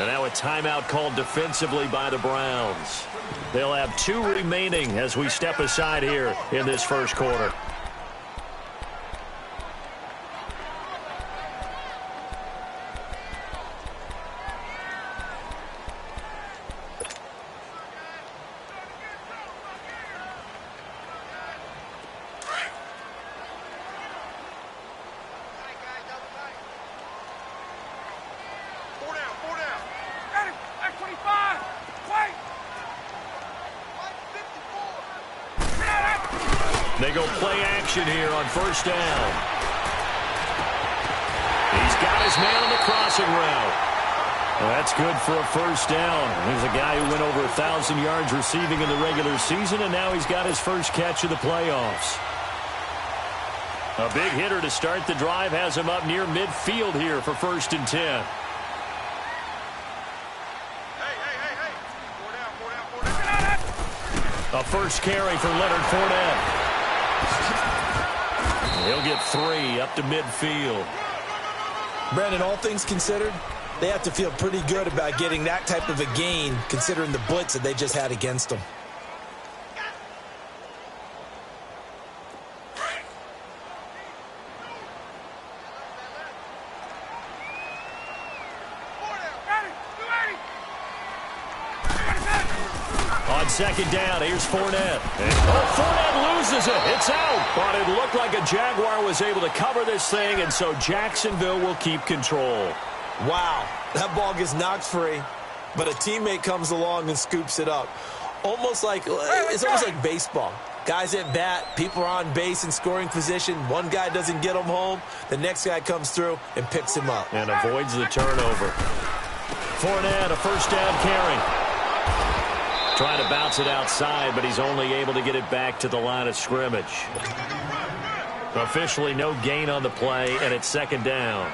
And now a timeout called defensively by the Browns. They'll have 2 remaining as we step aside here in this first quarter. They go play action here on first down. He's got his man on the crossing route. Well, that's good for a first down. He's a guy who went over 1,000 yards receiving in the regular season, and now he's got his first catch of the playoffs. A big hitter to start the drive has him up near midfield here for 1st and 10. A first carry for Leonard Fournette. He'll get 3 up to midfield. Brandon, all things considered, they have to feel pretty good about getting that type of a gain considering the blitz that they just had against them. On second down, here's Fournette. Fournette loses it. It's out. But it looked like a Jaguar was able to cover this thing, and so Jacksonville will keep control. Wow, that ball gets knocked free, but a teammate comes along and scoops it up. It's almost like baseball. Guys at bat, people are on base in scoring position. One guy doesn't get him home. The next guy comes through and picks him up. And avoids the turnover. Fournette, a first down carry. Trying to bounce it outside, but he's only able to get it back to the line of scrimmage. Officially no gain on the play, and it's second down.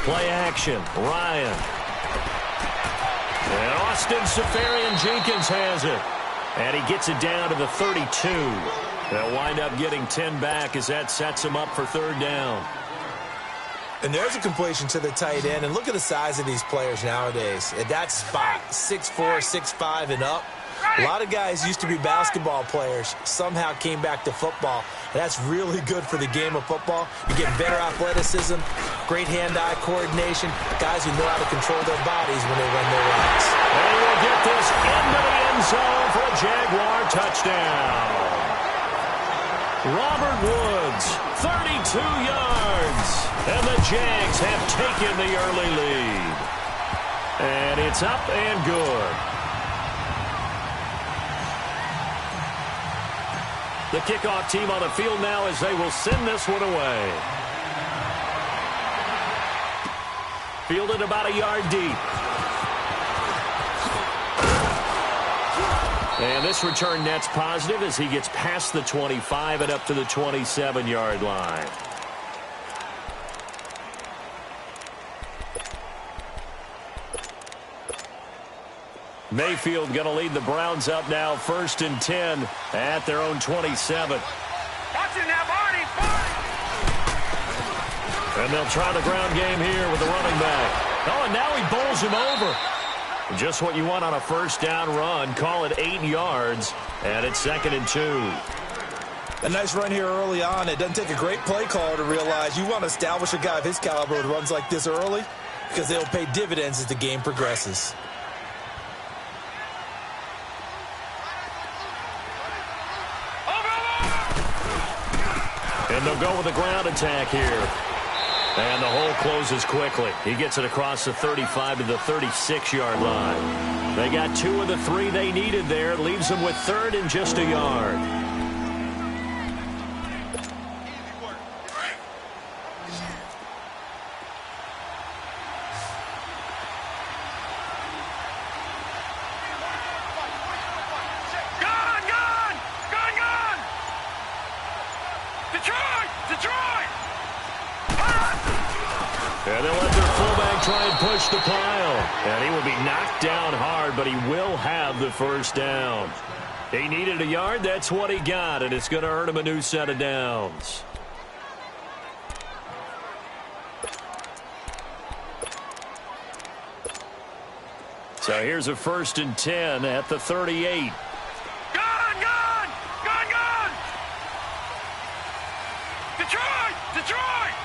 Play action, Ryan. And Austin Seferian-Jenkins has it. And he gets it down to the 32. They'll wind up getting 10 back as that sets him up for 3rd down. And there's a completion to the tight end. And look at the size of these players nowadays. At that spot, 6'4", 6'5", and up. A lot of guys used to be basketball players, somehow came back to football. And that's really good for the game of football. You get better athleticism, great hand-eye coordination, guys who know how to control their bodies when they run their routes. And he will get this into the end zone for a Jaguar touchdown. Robert Woods, 32 yards. And the Jags have taken the early lead. And it's up and good. The kickoff team on the field now as they will send this one away. Fielded about a yard deep. And this return net's positive as he gets past the 25 and up to the 27-yard line. Mayfield going to lead the Browns up now, 1st and 10 at their own 27. And they'll try the ground game here with the running back. Oh, and now he bowls him over. Just what you want on a first down run. Call it 8 yards, and it's 2nd and 2. A nice run here early on. It doesn't take a great play caller to realize you want to establish a guy of his caliber with runs like this early because they'll pay dividends as the game progresses. And they'll go with a ground attack here. And the hole closes quickly. He gets it across the 35 to the 36-yard line. They got 2 of the 3 they needed there. Leaves them with 3rd and just a yard. And they'll let their fullback try and push the pile. And he will be knocked down hard, but he will have the first down. He needed a yard. That's what he got, and it's going to earn him a new set of downs. So here's a 1st and 10 at the 38. Detroit!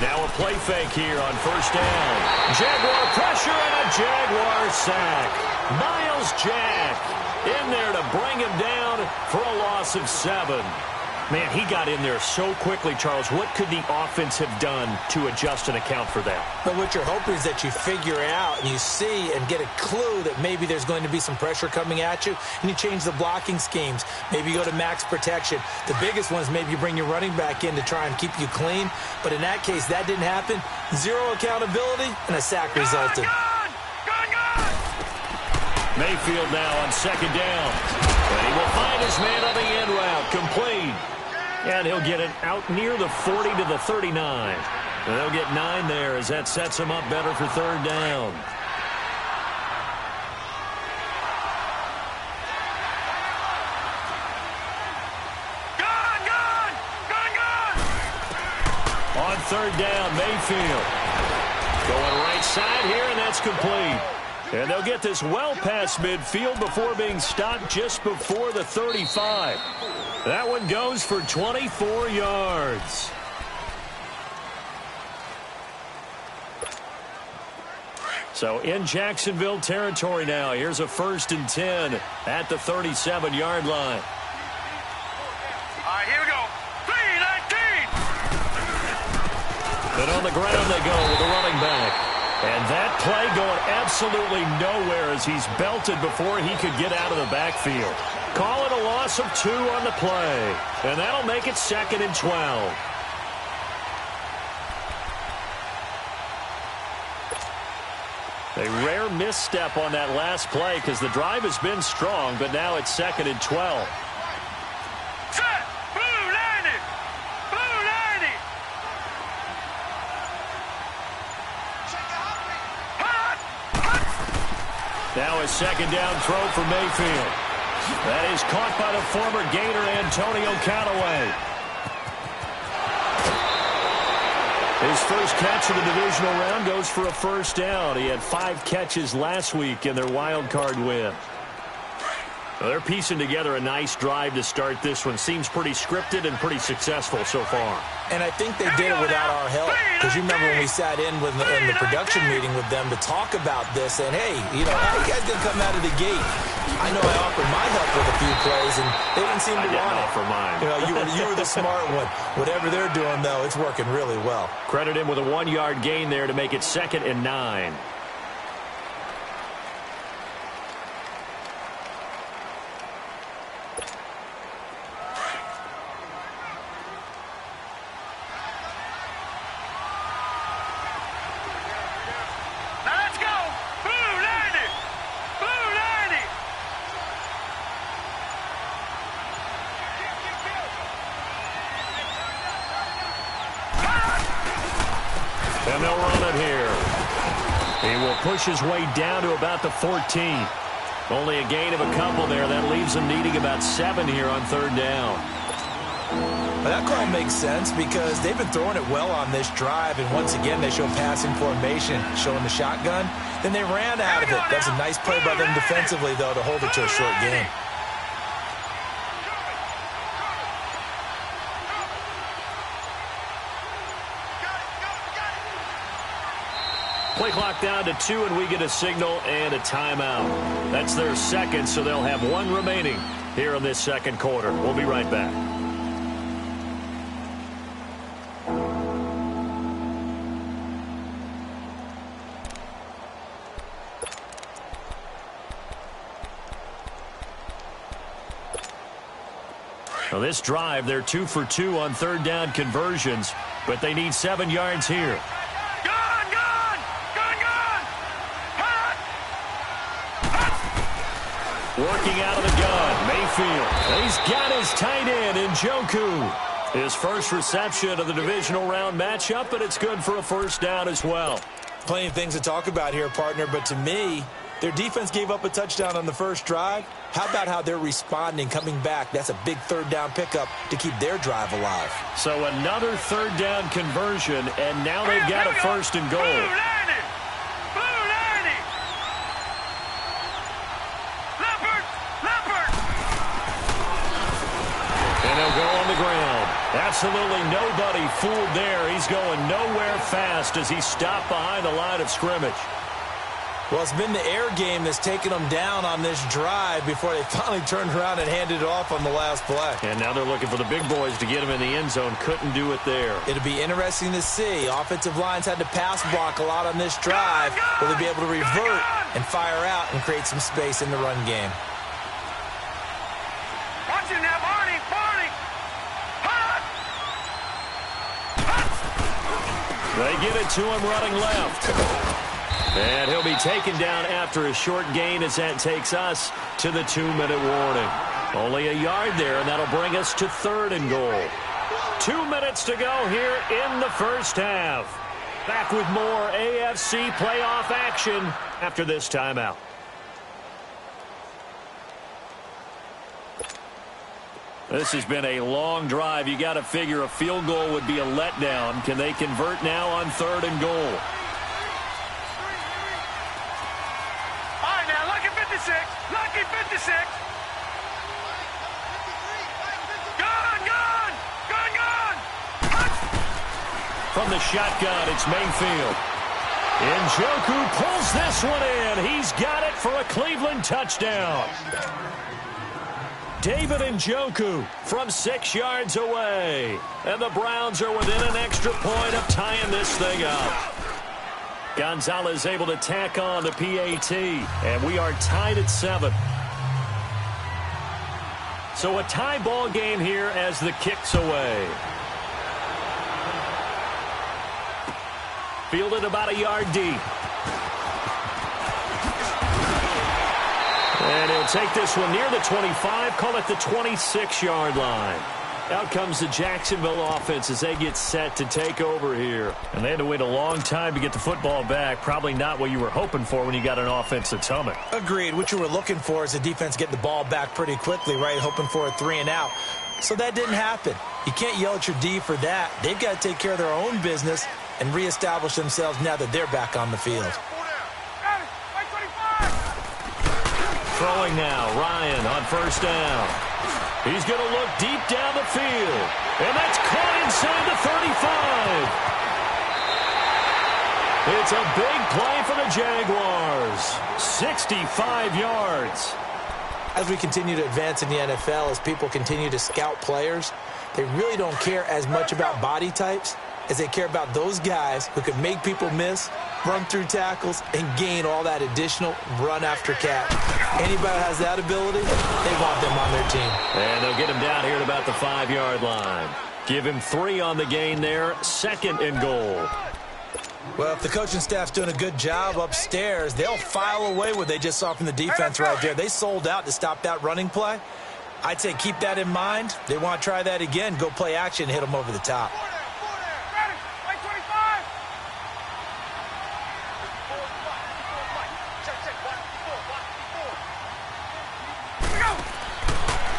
Now a play fake here on 1st down. Jaguar pressure and a Jaguar sack. Miles Jack in there to bring him down for a loss of 7. Man, he got in there so quickly, Charles. What could the offense have done to adjust and account for that? But what you're hoping is that you figure out and you see and get a clue that maybe there's going to be some pressure coming at you, and you change the blocking schemes. Maybe you go to max protection. The biggest one is maybe you bring your running back in to try and keep you clean. But in that case, that didn't happen. 0 accountability, and a sack resulted. Mayfield now on 2nd down. And he will find his man on the end route. Complete. And he'll get it out near the 40 to the 39. And they'll get 9 there as that sets him up better for 3rd down. On 3rd down, Mayfield. Going right side here, and that's complete. And they'll get this well past midfield before being stopped just before the 35. That one goes for 24 yards. So in Jacksonville territory now. Here's a 1st and 10 at the 37-yard line. All right, here we go. 3-19. And on the ground they go with the running back. And that play going absolutely nowhere as he's belted before he could get out of the backfield. Call it a loss of 2 on the play. And that'll make it 2nd and 12. A rare misstep on that last play because the drive has been strong, but now it's 2nd and 12. Set. Blue 90. Blue 90. Now a 2nd down throw for Mayfield. That is caught by the former Gator Antonio Callaway. His first catch of the divisional round goes for a 1st down. He had 5 catches last week in their wild card win. Well, they're piecing together a nice drive to start this one. Seems pretty scripted and pretty successful so far. And I think they did it without our help. Because you remember when we sat in the production meeting with them to talk about this, and hey, you know, how you guys going to come out of the gate? I know I offered my help with a few plays, and they didn't seem to want it. Offer mine. You know, you were the smart one. Whatever they're doing, though, it's working really well. Credit him with a 1-yard gain there to make it 2nd and 9. And they'll run it here. He will push his way down to about the 14. Only a gain of a couple there. That leaves him needing about 7 here on 3rd down. Well, that call makes sense because they've been throwing it well on this drive, and once again they show passing formation, showing the shotgun. Then they ran out of it. That's a nice play by them defensively, though, to hold it to a short game. Play clock down to 2, and we get a signal and a timeout. That's their 2nd, so they'll have 1 remaining here in this 2nd quarter. We'll be right back. Now this drive, they're 2 for 2 on 3rd down conversions, but they need 7 yards here. Working out of the gun, Mayfield. He's got his tight end in Njoku. His first reception of the divisional round matchup, but it's good for a 1st down as well. Plenty of things to talk about here, partner, but to me, Their defense gave up a touchdown on the first drive. How about how they're responding, coming back? That's a big third down pickup to keep their drive alive. So another third down conversion, and now they've got a first and goal. And they'll go on the ground. Absolutely nobody fooled there. He's going nowhere fast as he's stopped behind the line of scrimmage. Well, it's been the air game that's taken them down on this drive before they finally turned around and handed it off on the last play. And now they're looking for the big boys to get him in the end zone. Couldn't do it there. It'll be interesting to see. Offensive lines had to pass block a lot on this drive. Will they be able to revert and fire out and create some space in the run game? Watch it now, Barney! Barney! They get it to him running left. And he'll be taken down after a short gain as that takes us to the 2-minute warning. Only a yard there, and that'll bring us to third and goal. 2 minutes to go here in the first half. Back with more AFC playoff action after this timeout. This has been a long drive. You got to figure a field goal would be a letdown. Can they convert now on third and goal? Lucky 56. Gone. From the shotgun, it's Mayfield. Njoku pulls this one in. He's got it for a Cleveland touchdown. David Njoku from 6 yards away. And the Browns are within an extra point of tying this thing up. Gonzalez able to tack on the PAT, and we are tied at 7. So a tie ball game here as the kick's away. Fielded about a yard deep. And he'll take this one near the 25, call it the 26-yard line. Out comes the Jacksonville offense as they get set to take over here. And they had to wait a long time to get the football back. Probably not what you were hoping for when you got an offense that's humming. Agreed. What you were looking for is the defense getting the ball back pretty quickly, right? Hoping for a 3-and-out. So that didn't happen. You can't yell at your D for that. They've got to take care of their own business and reestablish themselves now that they're back on the field. Throwing now, Ryan on first down. He's going to look deep down the field. And that's caught inside the 35. It's a big play for the Jaguars. 65 yards. As we continue to advance in the NFL, as people continue to scout players, they really don't care as much about body types as they care about those guys who can make people miss, run through tackles, and gain all that additional run after catch. Anybody who has that ability, they want them on their team. And they'll get him down here at about the 5-yard line. Give him 3 on the gain there, second and goal. Well, if the coaching staff's doing a good job upstairs, they'll file away what they just saw from the defense right there. They sold out to stop that running play. I'd say keep that in mind. They want to try that again, go play action, hit them over the top.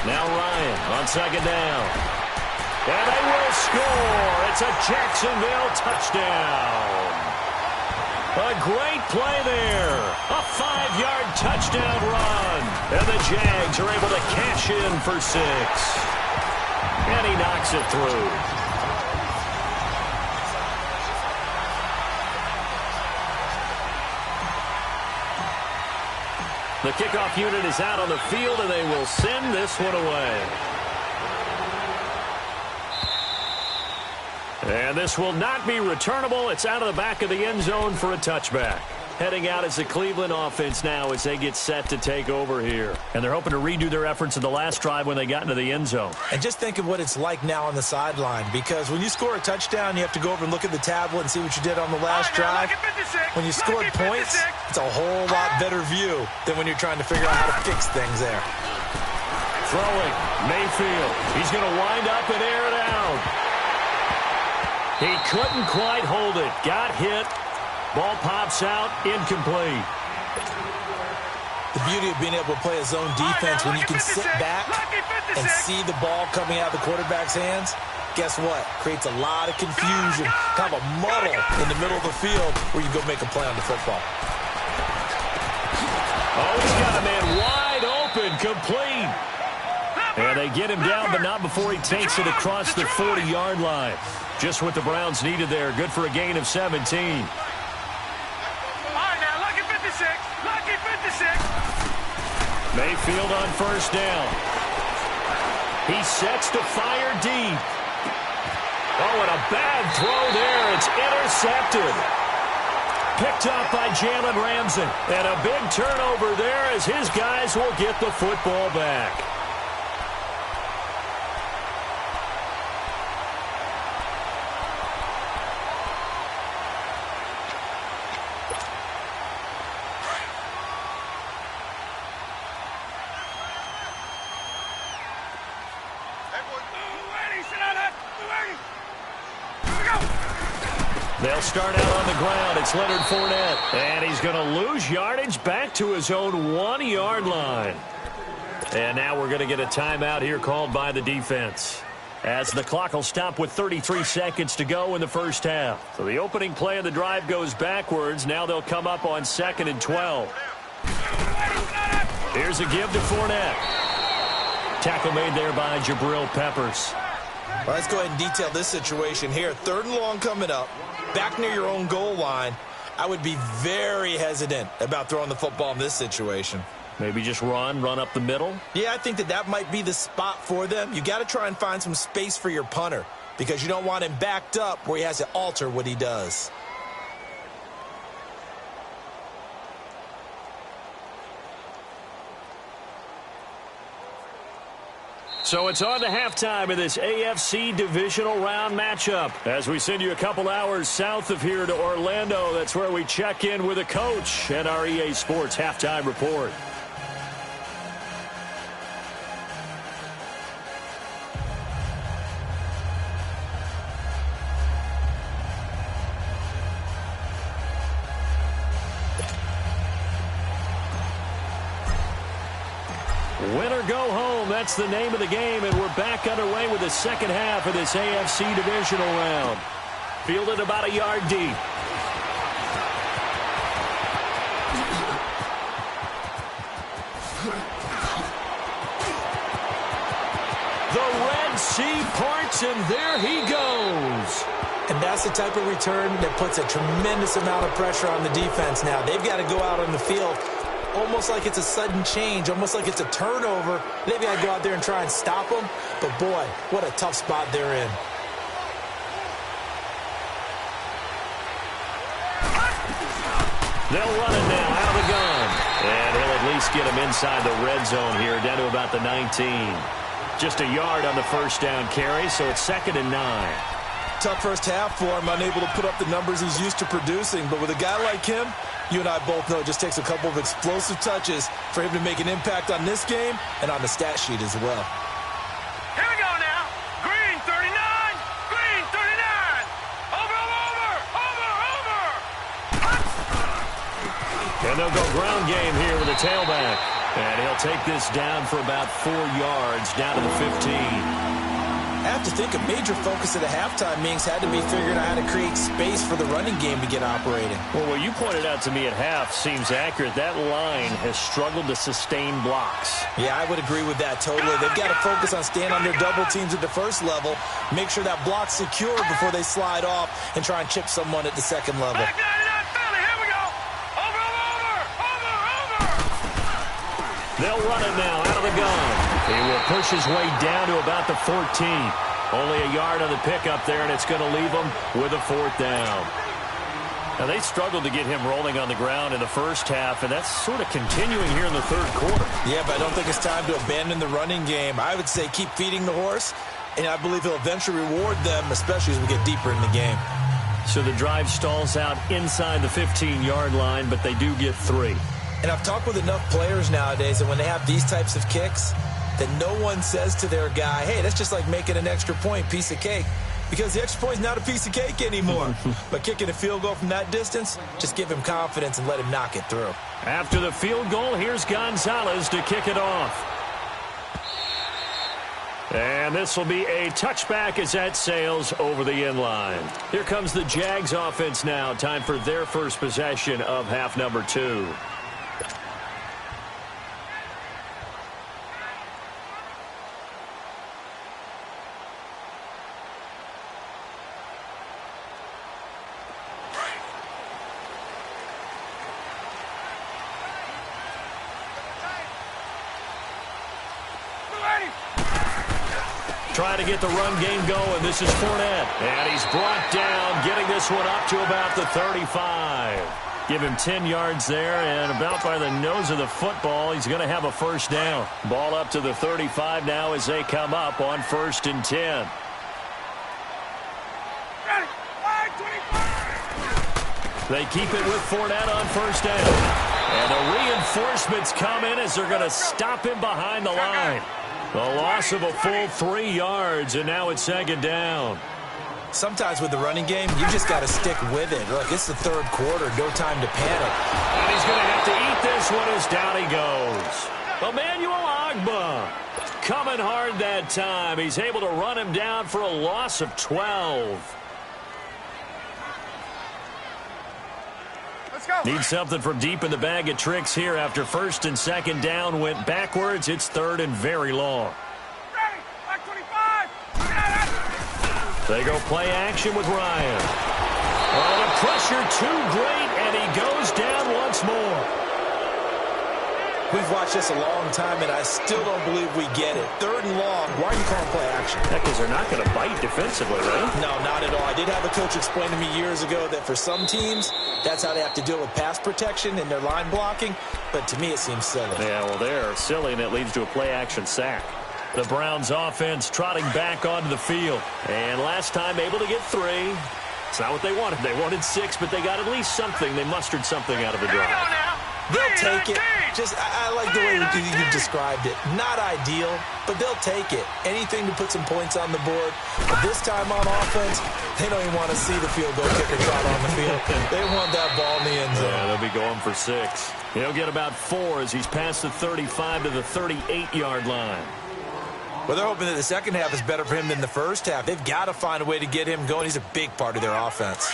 Now Ryan on second down. And they will score. It's a Jacksonville touchdown. A great play there. A 5-yard touchdown run. And the Jags are able to cash in for 6. And he knocks it through. The kickoff unit is out on the field, and they will send this one away. And this will not be returnable. It's out of the back of the end zone for a touchback. Heading out is the Cleveland offense now as they get set to take over here. And they're hoping to redo their efforts in the last drive when they got into the end zone. And just think of what it's like now on the sideline, because when you score a touchdown, you have to go over and look at the tablet and see what you did on the last drive. When you scored points, it's a whole lot better view than when you're trying to figure out how to fix things there. Throwing, Mayfield. He's going to wind up and air it out. He couldn't quite hold it. Got hit. Ball pops out, incomplete. The beauty of being able to play a zone defense when you can sit back and see the ball coming out of the quarterback's hands, guess what? Creates a lot of confusion, kind of a muddle in the middle of the field where you go make a play on the football. Oh, he's got a man wide open, complete. And they get him down, but not before he takes it across the 40-yard line. Just what the Browns needed there. Good for a gain of 17. All right, now, lucky 56. Lucky 56. Mayfield on first down. He sets to fire deep. Oh, and a bad throw there. It's intercepted. Picked up by Jalen Ramsey. And a big turnover there as his guys will get the football back. They'll start out on the ground. It's Leonard Fournette. And he's going to lose yardage back to his own 1-yard line. And now we're going to get a timeout here called by the defense, as the clock will stop with 33 seconds to go in the first half. So the opening play of the drive goes backwards. Now they'll come up on 2nd and 12. Here's a give to Fournette. Tackle made there by Jabril Peppers. Well, let's go ahead and detail this situation here. 3rd and long coming up. Back near your own goal line. I would be very hesitant about throwing the football in this situation. Maybe just run up the middle? Yeah, I think that might be the spot for them. You got to try and find some space for your punter because you don't want him backed up where he has to alter what he does. So it's on to halftime of this AFC divisional round matchup. As we send you a couple hours south of here to Orlando, that's where we check in with a coach at our EA Sports Halftime Report. Win or go home, that's the name of the game, and we're back underway with the second half of this AFC divisional round. Fielded about a yard deep. The Red Sea parts, and there he goes. And that's the type of return that puts a tremendous amount of pressure on the defense now. They've got to go out on the field almost like it's a sudden change, almost like it's a turnover. Maybe I go out there and try and stop them, but boy, what a tough spot they're in. They'll run it now out of the gun. And he'll at least get him inside the red zone here, down to about the 19. Just a yard on the first down carry, so it's 2nd and 9. Tough first half for him, unable to put up the numbers he's used to producing. But with a guy like him, you and I both know it just takes a couple of explosive touches for him to make an impact on this game and on the stat sheet as well. Here we go now. Green 39. Green 39. Over. And they'll go ground game here with a tailback. And he'll take this down for about 4 yards, down to the 15. I have to think a major focus at the halftime meetings had to be figuring out how to create space for the running game to get operating. Well, what you pointed out to me at half seems accurate. That line has struggled to sustain blocks. Yeah, I would agree with that totally. They've got to focus on staying on their double teams at the first level, make sure that block's secure before they slide off and try and chip someone at the second level. Back 99 Philly. Here we go. Over. They'll run it now out of the gun. He will push his way down to about the 14. Only a yard on the pickup there, and it's going to leave him with a 4th down. Now, they struggled to get him rolling on the ground in the first half, and that's sort of continuing here in the 3rd quarter. Yeah, but I don't think it's time to abandon the running game. I would say keep feeding the horse, and I believe he'll eventually reward them, especially as we get deeper in the game. So the drive stalls out inside the 15-yard line, but they do get 3. And I've talked with enough players nowadays that when they have these types of kicks, that no one says to their guy, hey, that's just like making an extra point, piece of cake. because the extra point is not a piece of cake anymore. But kicking a field goal from that distance, just give him confidence and let him knock it through. After the field goal, here's Gonzalez to kick it off. And this will be a touchback as that sails over the end line. Here comes the Jags offense now. Time for their first possession of half number 2. Trying to get the run game going. This is Fournette. And he's brought down, getting this one up to about the 35. Give him 10 yards there, and about by the nose of the football, he's going to have a first down. Ball up to the 35 now as they come up on 1st and 10. They keep it with Fournette on first down. And the reinforcements come in as they're going to stop him behind the line. A loss of a full 3 yards, and now it's 2nd down. Sometimes with the running game, you just got to stick with it. Look, it's the 3rd quarter, no time to panic. And he's going to have to eat this one as down he goes. Emmanuel Ogbah coming hard that time. He's able to run him down for a loss of 12. Need something from deep in the bag of tricks here after 1st and 2nd down went backwards. It's 3rd and very long. They go play action with Ryan. Oh, the pressure too great, and he goes down once more. We've watched this a long time, and I still don't believe we get it. 3rd and long. Why are you calling play action? Because they're not going to bite defensively, right? No, not at all. I did have a coach explain to me years ago that for some teams, that's how they have to deal with pass protection and their line blocking. But to me, it seems silly. Yeah, well, they're silly, and it leads to a play-action sack. The Browns offense trotting back onto the field. And last time able to get 3. It's not what they wanted. They wanted 6, but they got at least something. They mustered something out of the drive. They'll take it. I like the way you described it. Not ideal, but they'll take it. Anything to put some points on the board. But this time on offense, they don't even want to see the field goal kicker trot on the field. They want that ball in the end zone. Yeah, they'll be going for 6. He'll get about 4 as he's past the 35 to the 38-yard line. Well, they're hoping that the second half is better for him than the first half. They've got to find a way to get him going. He's a big part of their offense.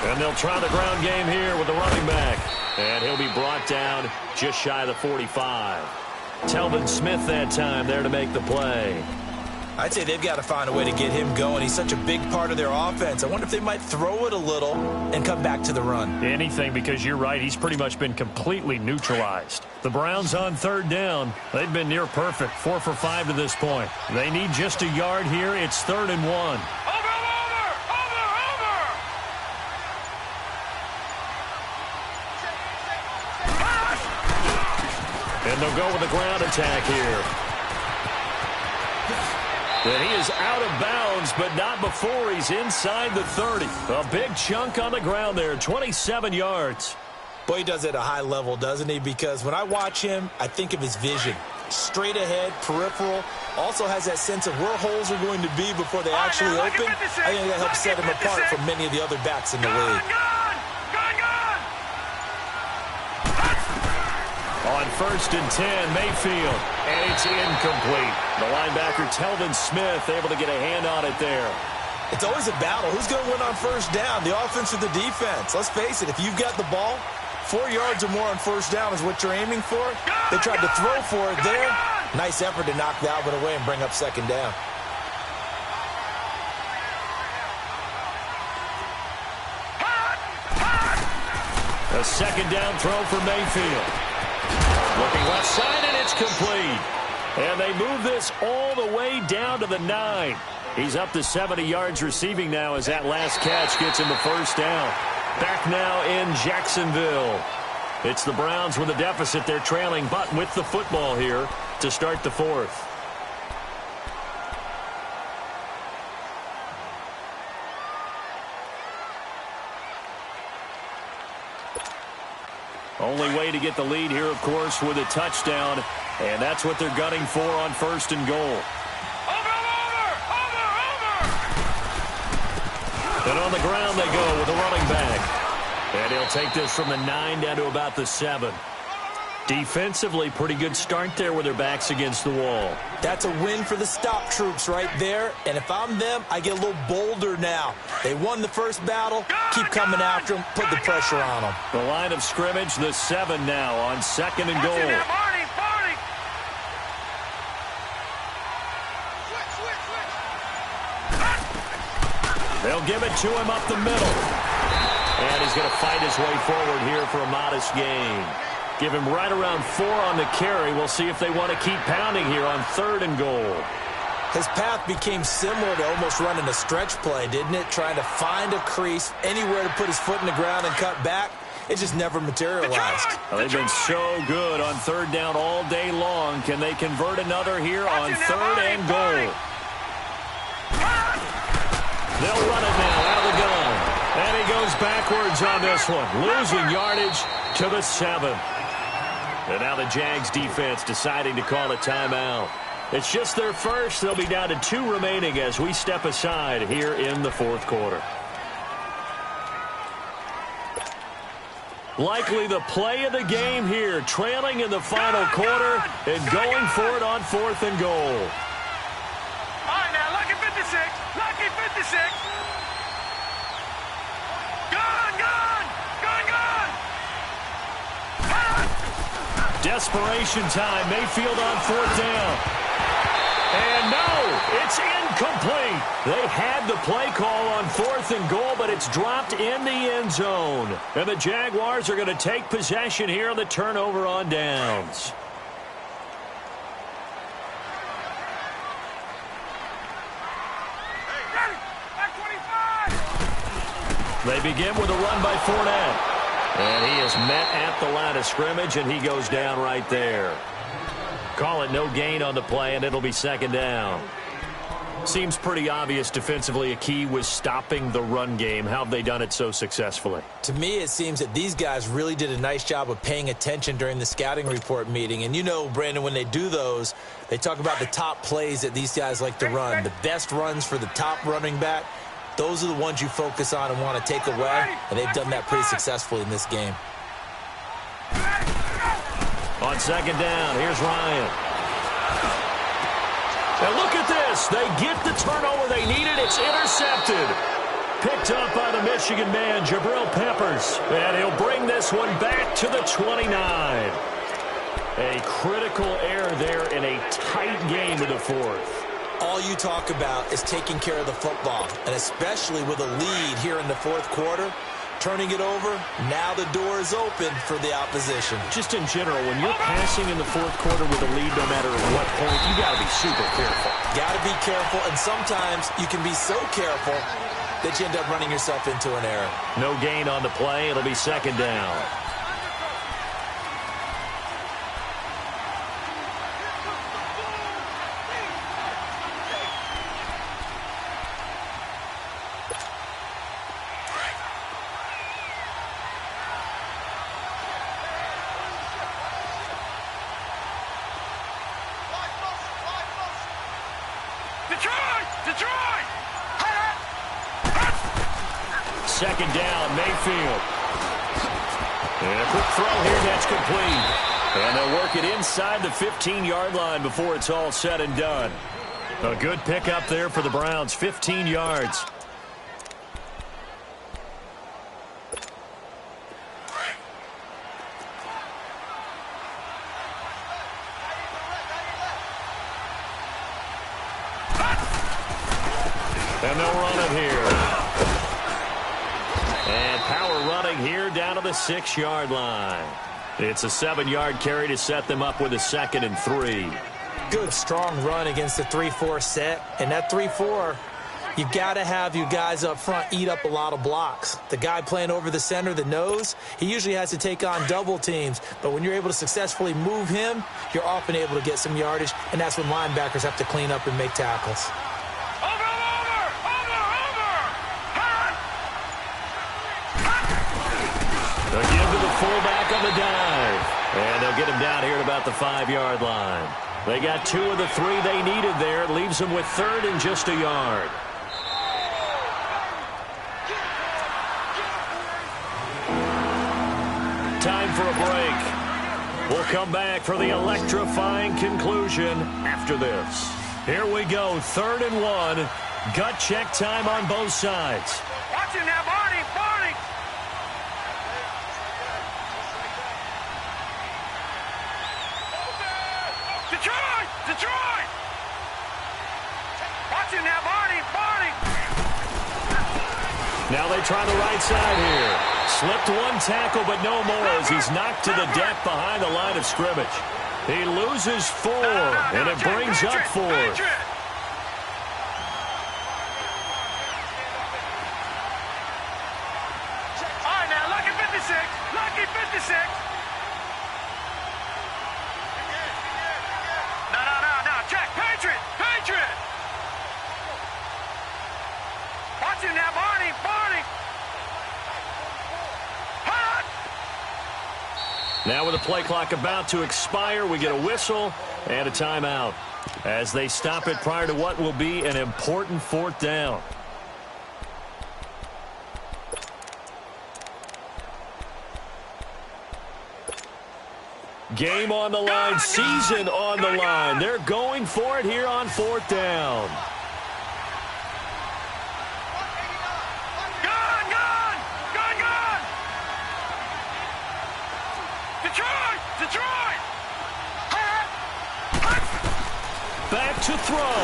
And they'll try the ground game here with the running back. And he'll be brought down just shy of the 45. Telvin Smith that time there to make the play. I'd say they've got to find a way to get him going. He's such a big part of their offense. I wonder if they might throw it a little and come back to the run. Anything, because you're right. He's pretty much been completely neutralized. The Browns on 3rd down. They've been near perfect. 4 for 5 to this point. They need just a yard here. It's 3rd and 1. And they'll go with a ground attack here. And he is out of bounds, but not before he's inside the 30. A big chunk on the ground there, 27 yards. Boy, he does it at a high level, doesn't he? Because when I watch him, I think of his vision. Straight ahead, peripheral. Also has that sense of where holes are going to be before they actually open. I think that helps set him apart from many of the other backs in the league. On 1st and 10, Mayfield, and it's incomplete. The linebacker, Telvin Smith, able to get a hand on it there. It's always a battle. Who's going to win on 1st down, the offense or the defense? Let's face it, if you've got the ball, 4 yards or more on 1st down is what you're aiming for. They tried to throw for it there. Nice effort to knock that one away and bring up 2nd down. A 2nd down throw for Mayfield. Looking left side, and it's complete. And they move this all the way down to the 9. He's up to 70 yards receiving now as that last catch gets him the 1st down. Back now in Jacksonville. It's the Browns with a deficit. They're trailing, but with the football here to start the fourth. Only way to get the lead here, of course, with a touchdown, and that's what they're gunning for on 1st and goal. And on the ground they go with a running back. And he'll take this from the 9 down to about the 7. Defensively, pretty good start there with their backs against the wall. That's a win for the stop troops right there. And if I'm them, I get a little bolder now. They won the first battle. Keep coming after them. Put the pressure on them. The line of scrimmage, the 7 now on 2nd and goal. They'll give it to him up the middle. And he's going to fight his way forward here for a modest gain. Give him right around 4 on the carry. We'll see if they want to keep pounding here on 3rd and goal. His path became similar to almost running a stretch play, didn't it? Trying to find a crease, anywhere to put his foot in the ground and cut back. It just never materialized. Well, they've been so good on 3rd down all day long. Can they convert another here on 3rd and goal? They'll run it now out of the gun. And he goes backwards on this one, losing yardage to the 7. And now the Jags defense deciding to call a timeout. It's just their first. They'll be down to 2 remaining as we step aside here in the 4th quarter. Likely the play of the game here, trailing in the final quarter and going for it on 4th and goal. All right, now, lucky 56. Lucky 56. Desperation time. Mayfield on 4th down. And no, it's incomplete. They had the play call on 4th and goal, but it's dropped in the end zone. And the Jaguars are going to take possession here on the turnover on downs. They begin with a run by Fournette. And he is met at the line of scrimmage, and he goes down right there. Call it no gain on the play, and it'll be 2nd down. Seems pretty obvious defensively a key was stopping the run game. How have they done it so successfully? To me, it seems that these guys really did a nice job of paying attention during the scouting report meeting. And you know, Brandon, when they do those, they talk about the top plays that these guys like to run, the best runs for the top running back. Those are the ones you focus on and want to take away, and they've done that pretty successfully in this game. On 2nd down, here's Ryan. And look at this. They get the turnover they needed. It's intercepted. Picked up by the Michigan man, Jabril Peppers. And he'll bring this one back to the 29. A critical error there in a tight game in the 4th. All you talk about is taking care of the football, and especially with a lead here in the 4th quarter, turning it over, now the door is open for the opposition. Just in general, when you're passing in the 4th quarter with a lead, no matter at what point, you got to be super careful. Got to be careful, and sometimes you can be so careful that you end up running yourself into an error. No gain on the play. It'll be 2nd down. Detroit! 2nd down, Mayfield. And a quick throw here, that's complete. And they'll work it inside the 15-yard line before it's all said and done. A good pickup there for the Browns, 15 yards. And they'll run it here. And power running here down to the 6-yard line. It's a 7-yard carry to set them up with a 2nd and 3. Good, strong run against the 3-4 set. And that 3-4, You've got to have your guys up front eat up a lot of blocks. The guy playing over the center, the nose, he usually has to take on double teams. But when you're able to successfully move him, you're often able to get some yardage, and that's when linebackers have to clean up and make tackles. They'll give to the fullback on the dive. And they'll get him down here at about the 5-yard line. They got 2 of the 3 they needed there. It leaves them with 3rd and just a yard. Time for a break. We'll come back for the electrifying conclusion after this. Here we go, 3rd and 1. Gut check time on both sides. Watch him now, Barney, Barney. Detroit, Detroit. Watch him now, Barney, Barney. Now they try the right side here. Slipped 1 tackle, but no more as he's knocked to the deck behind the line of scrimmage. He loses 4, and it brings up 4th. Lucky 56. No. Check. Patriot. Watch him now, Barney. Hot. Now with the play clock about to expire, we get a whistle and a timeout as they stop it prior to what will be an important 4th down. Game on the line, season on the line. They're going for it here on 4th down. Gone. Detroit. Back to throw.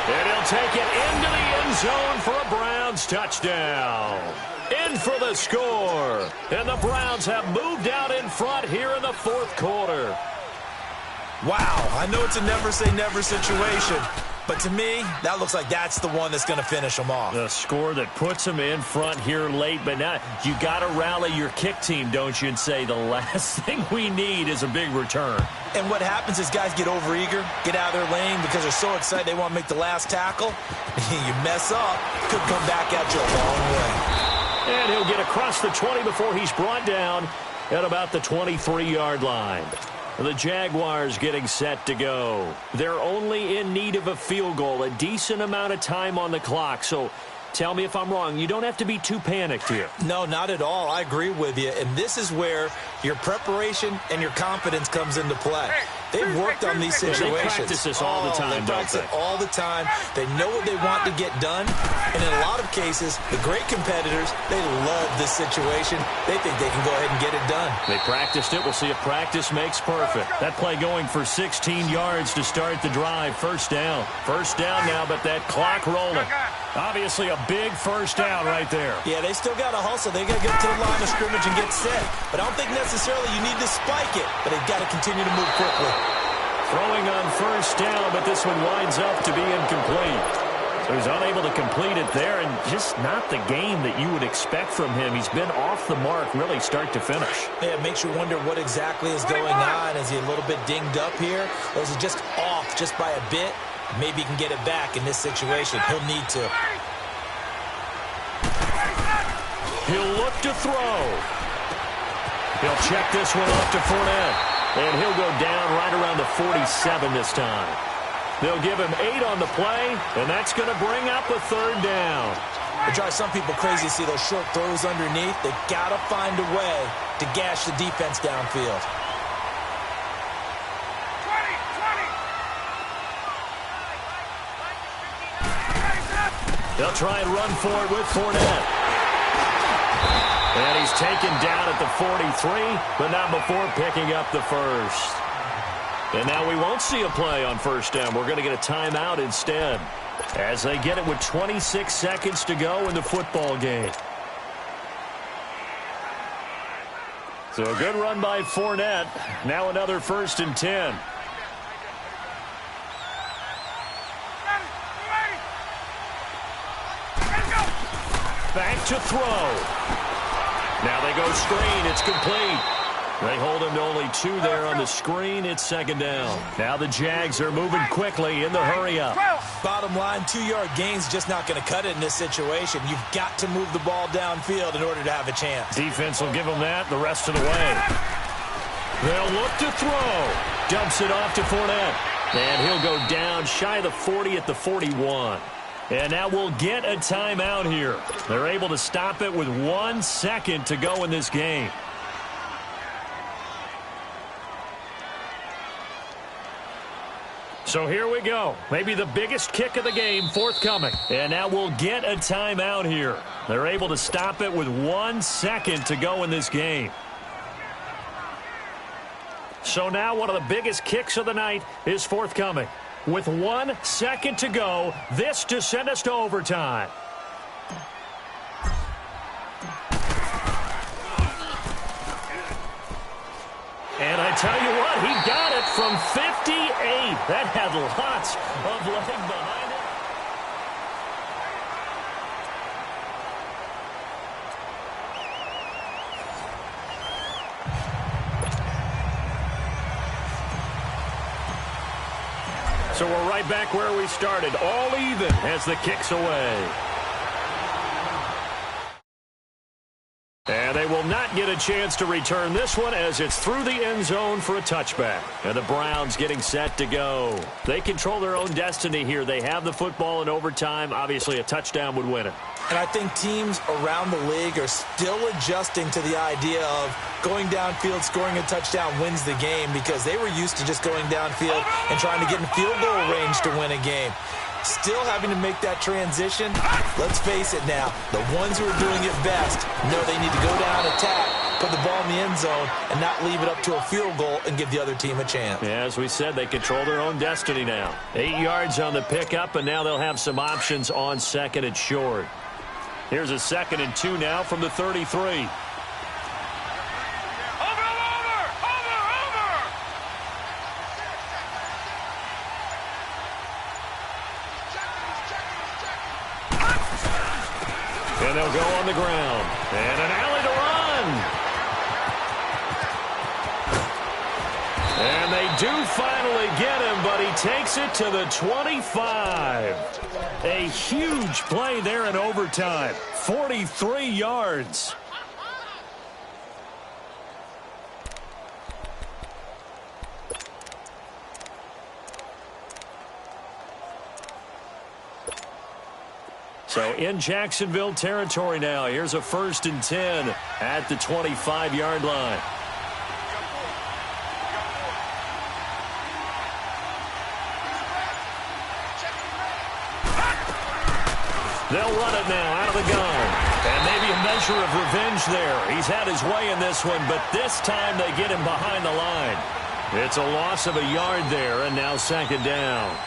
And he'll take it into the end zone for a Browns touchdown. In for the score. And the Browns have moved out in front here in the 4th quarter. Wow, I know it's a never-say-never situation, but to me, that looks like that's the one that's going to finish them off. The score that puts them in front here late, but now you got to rally your kick team, don't you, and say the last thing we need is a big return. And what happens is guys get overeager, get out of their lane because they're so excited they want to make the last tackle. You mess up, could come back at you a long way. And he'll get across the 20 before he's brought down at about the 23-yard line. The Jaguars getting set to go. They're only in need of a field goal, a decent amount of time on the clock. So tell me if I'm wrong. You don't have to be too panicked here. No, not at all. I agree with you. And this is where your preparation and your confidence comes into play. They've worked on these situations. They practice this all the time, they practice it all the time. They know what they want to get done. And in a lot of cases, the great competitors, they love this situation. They think they can go ahead and get it done. They practiced it. We'll see if practice makes perfect. That play going for 16 yards to start the drive. First down. First down now, but that clock rolling. Obviously a big first down right there. Yeah, they still got to hustle. They got to get to the line of scrimmage and get set. But I don't think necessarily you need to spike it. But they've got to continue to move quickly. Throwing on first down, but this one winds up to be incomplete. So he's unable to complete it there, and just not the game that you would expect from him. He's been off the mark really start to finish. Yeah, it makes you wonder what exactly is going on. Is he a little bit dinged up here? Or is he just off just by a bit? Maybe he can get it back in this situation. He'll need to. He'll look to throw. He'll check this one off to Fournette. And he'll go down right around the 47 this time. They'll give him 8 on the play, and that's going to bring up a third down. It drives some people crazy to see those short throws underneath. They've got to find a way to gash the defense downfield. 20. They'll try and run for it with Fournette. And he's taken down at the 43, but not before picking up the first. And now we won't see a play on first down. We're going to get a timeout instead as they get it with 26 seconds to go in the football game. So a good run by Fournette. Now another 1st and 10. Back to throw. Now they go screen. It's complete. They hold him to only 2 there on the screen. It's second down. Now the Jags are moving quickly in the hurry-up. Bottom line, 2-yard gain's just not going to cut it in this situation. You've got to move the ball downfield in order to have a chance. Defense will give them that the rest of the way. They'll look to throw. Dumps it off to Fournette. And he'll go down shy of the 40 at the 41. And now we'll get a timeout here. They're able to stop it with 1 second to go in this game. So here we go. Maybe the biggest kick of the game forthcoming. And now we'll get a timeout here. They're able to stop it with 1 second to go in this game. So now one of the biggest kicks of the night is forthcoming. With 1 second to go, this to send us to overtime. And I tell you what, he got it from 58. That had lots of leg behind it. So we're right back where we started, all even as the kick's away. And they will not get a chance to return this one as it's through the end zone for a touchback. And the Browns getting set to go. They control their own destiny here. They have the football in overtime. Obviously, a touchdown would win it. And I think teams around the league are still adjusting to the idea of going downfield, scoring a touchdown wins the game, because they were used to just going downfield and trying to get in field goal range to win a game. Still having to make that transition. Let's face it now, the ones who are doing it best know they need to go down, attack, put the ball in the end zone, and not leave it up to a field goal and give the other team a chance. Yeah, as we said, they control their own destiny now. 8 yards on the pickup, and now they'll have some options on second and short. Here's a 2nd and 2 now from the 33. And they'll go on the ground. And an alley to run. And they do finally get him, but he takes it to the 25. A huge play there in overtime. 43 yards. So in Jacksonville territory now. Here's a 1st and 10 at the 25-yard line. They'll run it now out of the gun. And maybe a measure of revenge there. He's had his way in this one, but this time they get him behind the line. It's a loss of a yard there, and now 2nd down.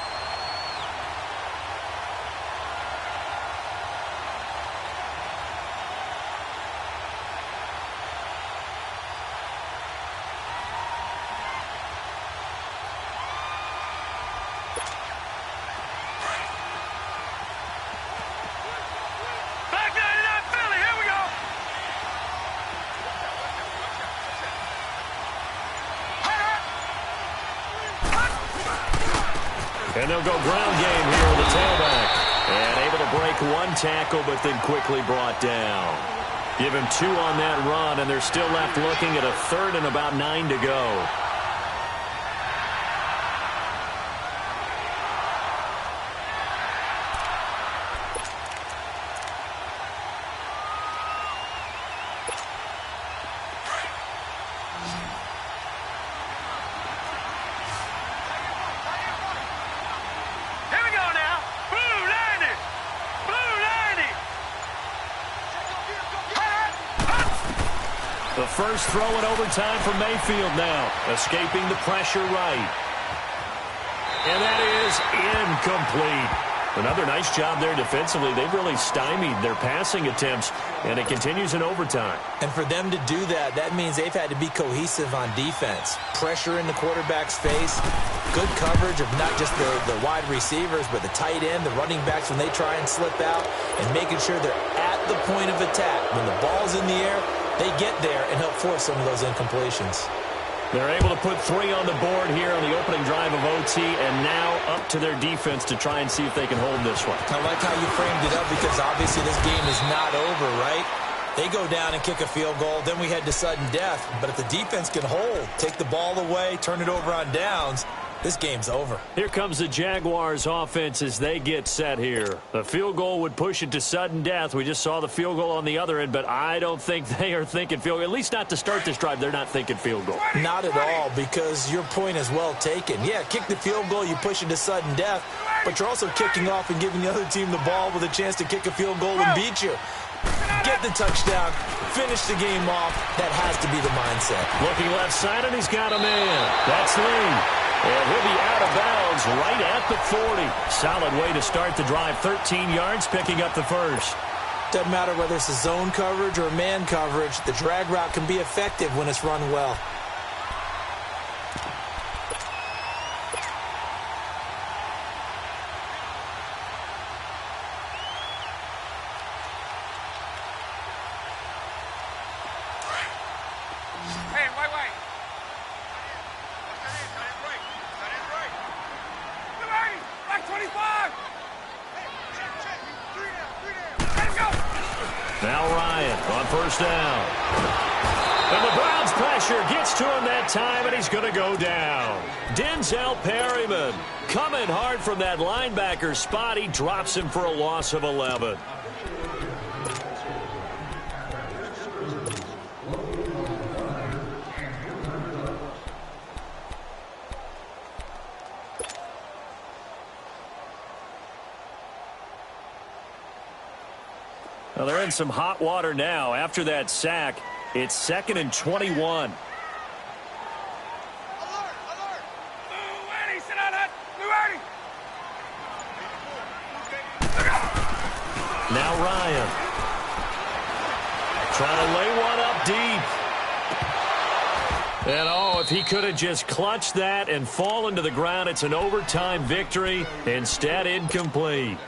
And they'll go ground game here with the tailback. And able to break 1 tackle, but then quickly brought down. Give him 2 on that run, and they're still left looking at a 3rd and about 9 to go. The first throw in overtime for Mayfield now, escaping the pressure right. And that is incomplete. Another nice job there defensively. They've really stymied their passing attempts, and it continues in overtime. And for them to do that, that means they've had to be cohesive on defense. Pressure in the quarterback's face, good coverage of not just the wide receivers, but the tight end, the running backs when they try and slip out, and making sure they're at the point of attack. When the ball's in the air, they get there and help force some of those incompletions. They're able to put 3 on the board here on the opening drive of OT, and now up to their defense to try and see if they can hold this one. I like how you framed it up because obviously this game is not over, right? They go down and kick a field goal, then we head to sudden death. But if the defense can hold, take the ball away, turn it over on downs, this game's over. Here comes the Jaguars offense as they get set here. The field goal would push it to sudden death. We just saw the field goal on the other end, but I don't think they are thinking field goal. At least not to start this drive. They're not thinking field goal. Not at all, because your point is well taken. Yeah, kick the field goal, you push it to sudden death, but you're also kicking off and giving the other team the ball with a chance to kick a field goal and beat you. Get the touchdown, finish the game off. That has to be the mindset. Looking left side, and he's got a man. That's Lee. And he'll be out of bounds right at the 40. Solid way to start the drive. 13 yards, picking up the first. Doesn't matter whether it's a zone coverage or man coverage. The drag route can be effective when it's run well. Hey, wait. Back 25. Let's go. Now Ryan on first down. And the Browns pressure gets to him that time, and he's going to go down. Denzel Perryman coming hard from that linebacker spot. He drops him for a loss of 11. Well, they're in some hot water now. After that sack, it's 2nd and 21. Alert. Ready, sit on it. Ready. Now Ryan. Trying to lay one up deep. And oh, if he could have just clutched that and fallen to the ground, it's an overtime victory. Instead, incomplete.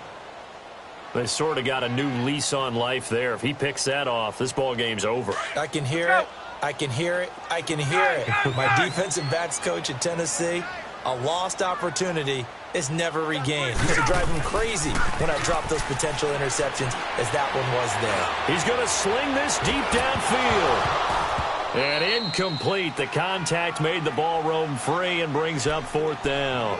They sort of got a new lease on life there. If he picks that off, this ball game's over. I can hear it. I can hear it. I can hear it. My defensive backs coach at Tennessee, a lost opportunity is never regained. It used to drive him crazy when I dropped those potential interceptions as that one was there. He's going to sling this deep downfield. And incomplete. The contact made the ball roam free and brings up 4th down.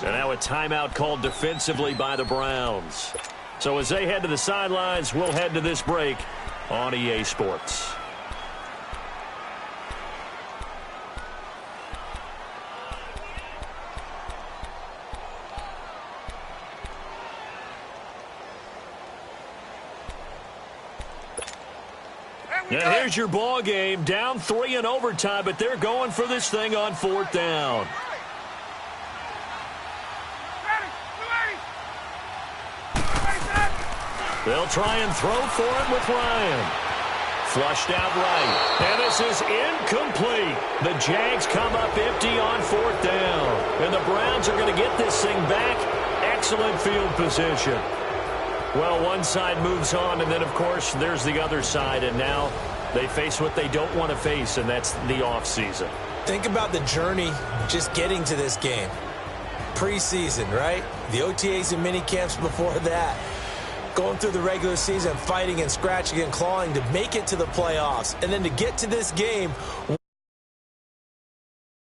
And now a timeout called defensively by the Browns. So as they head to the sidelines, we'll head to this break on EA Sports. Now here's your ball game. Down 3 in overtime, but they're going for this thing on 4th down. They'll try and throw for it with Ryan. Flushed out right. And this is incomplete. The Jags come up empty on 4th down. And the Browns are going to get this thing back. Excellent field position. Well, one side moves on, and then, of course, there's the other side. And now they face what they don't want to face, and that's the offseason. Think about the journey just getting to this game. Preseason, right? The OTAs and mini camps before that. Going through the regular season, fighting and scratching and clawing to make it to the playoffs. And then to get to this game,